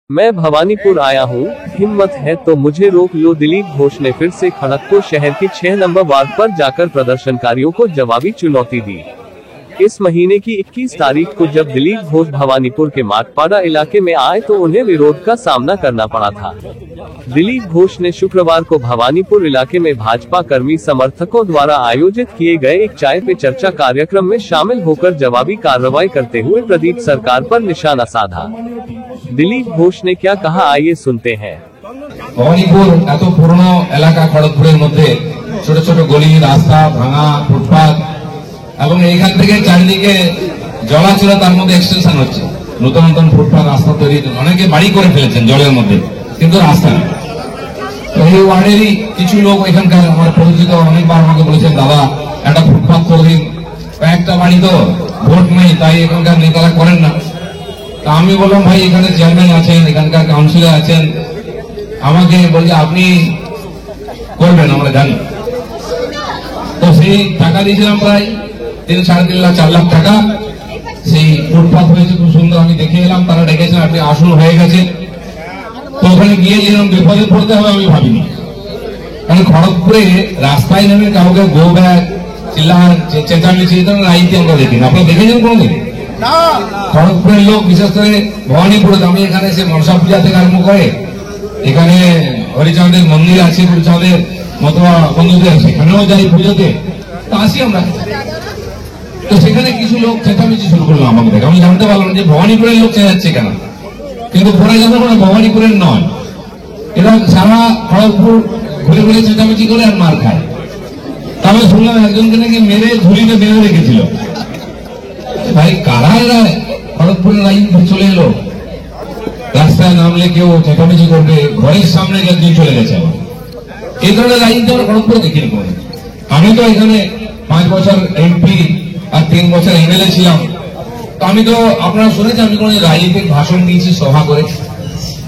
मैं भवानीपुर आया हूँ, हिम्मत है तो मुझे रोक लो। दिलीप घोष ने फिर से खड़गपुर शहर के 6 नंबर वार्ड पर जाकर प्रदर्शनकारियों को जवाबी चुनौती दी। इस महीने की 21 तारीख को जब दिलीप घोष भवानीपुर के माटपाड़ा इलाके में आए तो उन्हें विरोध का सामना करना पड़ा था। दिलीप घोष ने शुक्रवार को भवानीपुर इलाके में भाजपा कर्मी समर्थकों द्वारा आयोजित किए गए एक चाय पे चर्चा कार्यक्रम में शामिल होकर जवाबी कार्रवाई करते हुए प्रदीप सरकार पर निशाना साधा। दिलीप घोष ने क्या कहा, आइए सुनते हैं। भवानीपुर एत पुरानो एलाका खड़गपुरेर मध्य छोट छोट गली रास्ता भांगा फुटपाथ এবং এইখান থেকে চারিদিকে জলাচল তার মধ্যে এক্সটেনশন হচ্ছে, নতুন নতুন ফুটপাথ রাস্তা তৈরি অনেকে বাড়ি করে ফেলেছেন জলের মধ্যে, কিন্তু রাস্তা নেই। তো এই ওয়ার্ডেরই কিছু লোক এখানকার আমার পরিচিত অনেকবার আমাকে বলেছেন, দাদা একটা ফুটপাথ করে দিন, একটা বাড়ি তো ভোট নেই তাই এখানকার নেতারা করেন না। তা আমি বললাম, ভাই এখানে চেয়ারম্যান আছেন, এখানকার কাউন্সিলর আছেন, আমাকে বলছে আপনি করবেন, আমরা জানি। তো সেই টাকা দিয়েছিলাম প্রায় 3-3.5 লাখ 4 লাখ টাকা, সেই ফুটপাথ হয়েছে খুব সুন্দর। আমি দেখে এলাম, তারা ডেকেছেন, আপনি আসুন, হয়ে গেছে। তো ওখানে গিয়ে যেরকম বিপদে পড়তে হবে আমি ভাবিনি, কারণ খড়গপুরে রাস্তায় নেমে কাউকে গো ব্যাগ চিল্লান চেঁচামেচি রাইতে আমরা দেখিনি। আপনারা দেখেছেন কোনোদিন? খড়গপুরের লোক বিশেষ করে ভবানীপুরে, আমি এখানে এসে মনসা পূজা থেকে আরম্ভ করে এখানে হরিচাঁদের মন্দির আছে, হরিচাঁদের মতো বন্ধুদের সেখানেও যাই পুজোতে, তো আসি আমরা। তো সেখানে কিছু লোক চেঁচামেচি শুরু করলো আমাকে দেখে, আমি জানতে পারলাম যে ভবানীপুরের লোক চেঁচাচ্ছে কেন, কিন্তু পরে জানতে পারলাম ভবানীপুরের নয়, এরা সারা খড়গপুর ঘুরে ঘুরে চেঁচামেচি করে আর মার খায়। তবে শুনলাম একজনকে নাকি মেরে ঝুলিতে বেঁধে রেখেছিল। ভাই কারা এরা? খড়গপুরের লাইন চলে এলো, রাস্তায় নামলে কেউ চেঁচামেচি করবে, ঘরের সামনে একদিন চলে গেছে। এই ধরনের লাইন তো আমরা খড়গপুরে দেখিনি কোনো। আমি তো এখানে 5 বছর এমপি আর 3 বছর এমএলএ ছিলাম, তো আমি তো আপনারা শুনেছেন আমি কোনো রাজনৈতিক ভাষণ দিয়েছি, সভা করে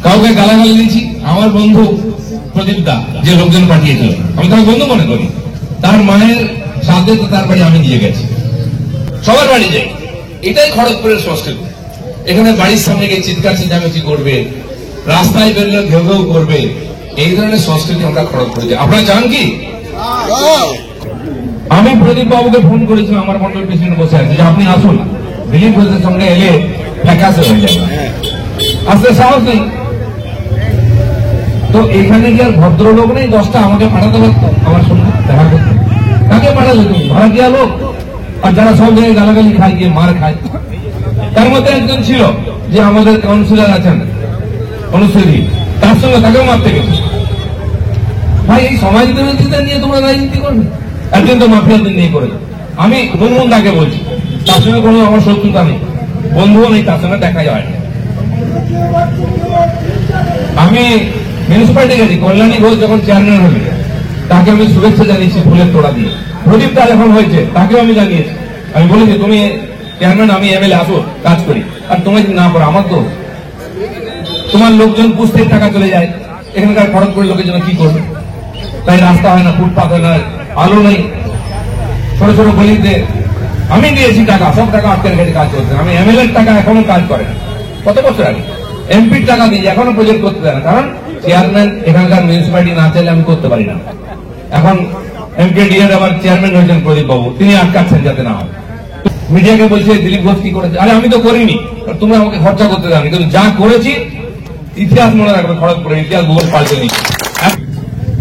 কাউকে গালাগালি দিয়েছি। আমার বন্ধু প্রদীপ দা যে লোকজন পাঠিয়েছিল, আমি তার বন্ধু মনে করি, তার মায়ের সাথে তো তার বাড়ি আমি নিয়ে গেছি, সবার বাড়ি যাই। এটাই খড়গপুরের সংস্কৃতি। এখানে বাড়ির সামনে গিয়ে চিৎকার চেঁচামেচি করবে, রাস্তায় বেরোলে ঘেউ ঘেউ করবে, এই ধরনের সংস্কৃতি আমরা খড়গপুরে যাই। আপনারা চান কি? আমি প্রদীপ বাবুকে ফোন করেছিলাম, আমার মন্ডল প্রেসিডেন্ট বসে আছে, যে আপনি আসুন, দিলীপ ঘোষের সঙ্গে এলে ফ্যাকাসে হয়ে যাবে, আসতে সাহস নেই। তো এখানে কি আর ভদ্রলোক নেই 10টা আমাকে পাঠাতে পারতো আমার সঙ্গে দেখা করতে? তাকে পাঠালো তুমি ভাড়াটিয়া লোক, আর যারা সব জায়গায় গালাগালি খায়, গিয়ে মার খায়। তার মধ্যে একজন ছিল যে আমাদের কাউন্সিলর আছেন অনুশ্রী, তার সঙ্গে তাকেও মারতে গেছে। ভাই এই সমাজ বিরোধীদের নিয়ে তোমরা রাজনীতি করবে? একজন তো মাফিয়াদের নিয়ে করে। আমি মুনমুন দাকে বলছি, তার সঙ্গে কোনো আমার শত্রুতা নেই, বন্ধুও নেই, তার সঙ্গে দেখা যায় না। আমি মিউনিসিপালিটি গেছি, কল্যাণী ঘোষ যখন চেয়ারম্যান হল তাকে আমি শুভেচ্ছা জানিয়েছি ফুলের তোড়া দিয়ে। প্রদীপ দা যখন হয়েছে তাকেও আমি জানিয়েছি, আমি বলেছি তুমি চেয়ারম্যান, আমি এমএলএ, আসো কাজ করি। আর তোমার যদি না করো, আমার তো তোমার লোকজন পুষতে টাকা চলে যায়, এখানকার খড়গপুরের লোকের জন্য কি করবে? তাই রাস্তা হয় না, ফুটপাথ হয় না, আলো নেই, ছোট ছোট গলিতে আমি দিয়েছি টাকা, সব টাকা আটকে রেখেছি কাজ করতে। আমি এমএলএর টাকা এখনো কাজ করে না, কত বছর আগে এমপির টাকা দিয়ে এখনো প্রজেক্ট করতে দেয় না, কারণ চেয়ারম্যান এখানকার মিউনিসিপালিটি না চাইলে আমি করতে পারি না। এখন এমপি ডিএর আবার চেয়ারম্যান হয়েছেন প্রদীপ বাবু, তিনি আটকাচ্ছেন যাতে না হয়। মিডিয়াকে বলছে দিলীপ ঘোষ কি করেছে, আরে আমি তো করিনি, তুমি আমাকে খরচা করতে দাও, কিন্তু যা করেছি ইতিহাস মনে রাখবে, খড়গপুরের ইতিহাস ভূগোল পাল্টে নিচ্ছে।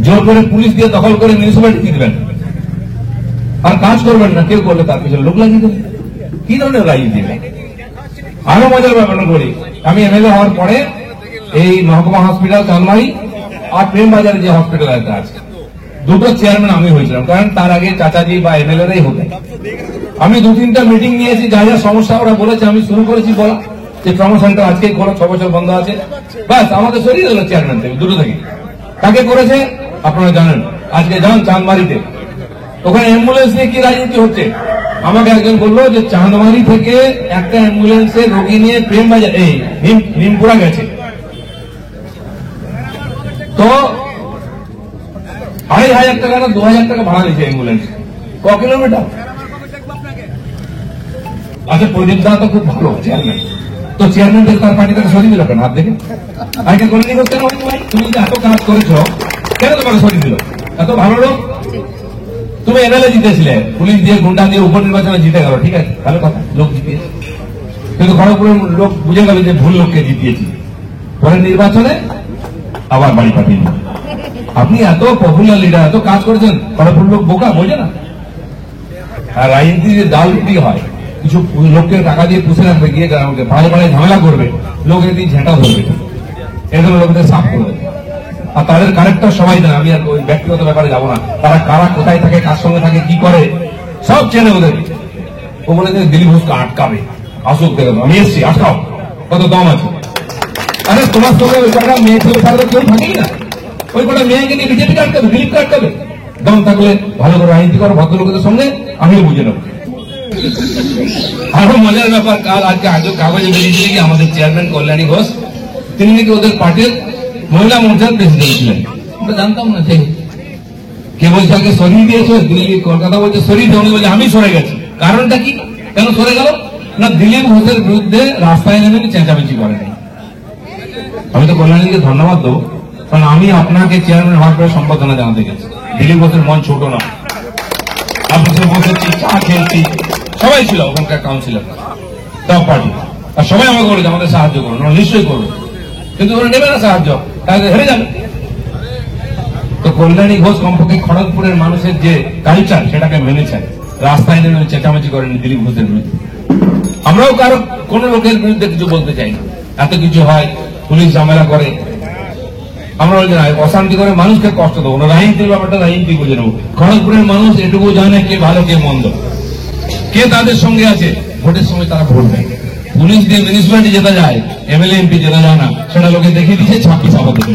জোর করে পুলিশ দিয়ে দখল করে মিউনিসিপালিটি দিবেন আর কাজ করবেন না, কেউ করলে তার পিছনে লোক লাগিয়ে দেবেন, কি ধরনের রাজনীতি? আরো মজার ব্যাপার করি, আমি এমএলএ হওয়ার পরে এই মহকুমা হসপিটাল চাঁদমারি আর প্রেম বাজারে যে হসপিটাল আছে, দুটো চেয়ারম্যান আমি হয়েছিলাম, কারণ তার আগে চাচাজি বা এমএলএরাই হতেন। আমি 2-3টা মিটিং নিয়েছি, যা যা সমস্যা ওরা বলেছে আমি শুরু করেছি বলা, যে ট্রমা সেন্টার আজকেই করো, 6 বছর বন্ধ আছে, বাস আমাকে সরিয়ে দিল চেয়ারম্যান থেকে, দুটো থেকে। তাকে করেছে আপনারা জানেন, আজকে যান চাঁদমারিতে, ওখানে অ্যাম্বুলেন্স নিয়ে কি রাজনীতি হচ্ছে। আমাকে একজন বললো যে চাঁদমারি থেকে একটা অ্যাম্বুলেন্সে রোগী নিয়ে প্রেম বাজার এই নিমপুরা গেছে, তো 2,500 টাকা না 2,000 টাকা ভাড়া নিয়েছে অ্যাম্বুলেন্স, ক কিলোমিটার। আচ্ছা প্রদীপ দা তো খুব ভালো চেয়ারম্যান, তো চেয়ারম্যান তার পার্টি থেকে সরিয়ে দিল কেন? হাত দেখে আগে কল্যাণী ঘোষ কেন? ভাই তুমি যে এত কাজ করেছো, কেন তোমাকে সরিয়ে দিল? এত ভালো লোক, তুমি এমএলএ জিতেছিলে, পুলিশ দিয়ে গুন্ডা দিয়ে উপনির্বাচনে জিতে গেল, ঠিক আছে, ভালো কথা, লোক জিতিয়েছে। কিন্তু খড়গপুরের লোক বুঝে গেল যে ভুল লোককে জিতিয়েছি, পরের নির্বাচনে আবার বাড়ি পাঠিয়ে দিল। আপনি এত পপুলার লিডার, এত কাজ করেছেন, খড়গপুর লোক বোকা, বোঝে না। আর রাজনীতি যে ডাল রুটি হয়, কিছু লোককে টাকা দিয়ে পুষে রাখবে, গিয়ে পাড়ে পাড়ে ঝামেলা করবে, লোক একদিন ঝেঁটা ধরবে, এরকম লোকদের সাফ করবে। আর তাদের কারেক্টার সবাই জানে, আমি আর ওই ব্যক্তিগত ব্যাপারে যাবো না, তারা কারা কোথায় থাকে, কার সঙ্গে থাকে, কি করে, সব চেনে ওদের। ও বলে যে দিলীপ ঘোষকে আটকাবে, আসুক দেখো, আমি এসছি, আটকাও, কত দম আছে। আরে তোমার সঙ্গে ওই কটা মেয়ে ছেলে থাকলে কেউ থাকেই না, ওই কটা মেয়েকে নিয়ে বিজেপিকে আটকাবে, দিলীপকে আটকাবে। দম থাকলে ভালো করে রাজনীতি করো ভদ্রলোকের সঙ্গে, আমিও বুঝে নেব। আরো মজার ব্যাপার, কাল আজকে কাগজে বেরিয়েছিল কি আমাদের চেয়ারম্যান কল্যাণী ঘোষ, তিনি নাকি ওদের পার্টির মহিলা মোর্চার প্রেসিডেন্ট ছিলেন। আমরা জানতাম না। কে বলছে আগে সরিয়ে দিয়েছে, দিল্লি কলকাতা বলছে সরিয়ে দিয়ে, উনি বলছে আমি সরে গেছি। কারণটা কি, কেন সরে গেল না? দিলীপ ঘোষের বিরুদ্ধে রাস্তায় নেমে চেঁচামেচি করেনি। আমি তো কল্যাণীকে ধন্যবাদ দেবো, কারণ আমি আপনাকে চেয়ারম্যান হওয়ার পরে সম্বর্ধনা জানাতে গেছি। দিলীপ ঘোষের মন ছোট না, আপনাদের বসেছি, চা খেয়েছি, সবাই ছিল ওখানকার কাউন্সিলর, সব পার্টি, আর সবাই আমাকে বলেছে আমাদের সাহায্য করুন, আমরা নিশ্চয়ই করবো। কিন্তু ওরা নেবে না সাহায্য, তাহলে হেরে যাবে। তো কল্যাণী ঘোষ কমপক্ষে খড়গপুরের মানুষের যে কালচার সেটাকে মেনেছেন, রাস্তায় নেমে চেঁচামেচি করেন দিলীপ ঘোষের বিরুদ্ধে। আমরাও কারো কোন লোকের বিরুদ্ধে কিছু বলতে চাই না, এত কিছু হয়, পুলিশ ঝামেলা করে, আমরা বলছি না, অশান্তি করে মানুষকে কষ্ট দেবো না, রাজনীতির ব্যাপারটা রাজনীতি বুঝে নেবো। খড়গপুরের মানুষ এটুকু জানে কে ভালো কে মন্দ, কে তাদের সঙ্গে আছে, ভোটের সময় তারা ভোট দেয়। পুলিশ দিয়ে মিউনিসিপ্যালিটি যেতে যায়, এমএলএ এমপি যেতে যায় না, সেটা লোকে দেখিয়ে দিচ্ছে 26 আবার দেখে।